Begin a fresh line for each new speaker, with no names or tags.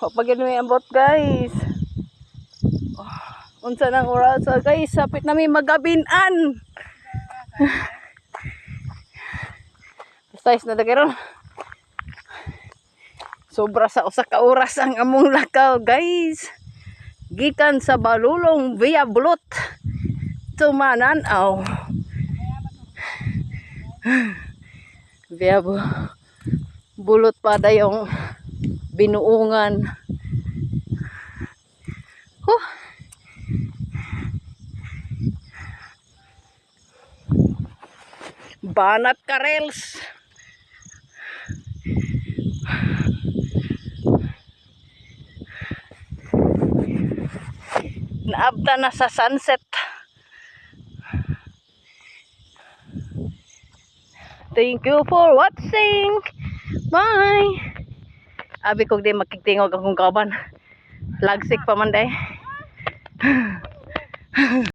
Pag may ambot guys. Unsa nang oras guys, sapit nami magabinan. Size na dagiron. Sobra sa usa ka oras ang among lakaw guys. Gikan sa Balulong via Bulot Tumananaw. Via Bulot pa dayong binuungan. Banat Karels. Naabta na sa sunset. Thank you for watching. Bye. Abi kog di makigtingog akong kauban. Lagsik pa man day.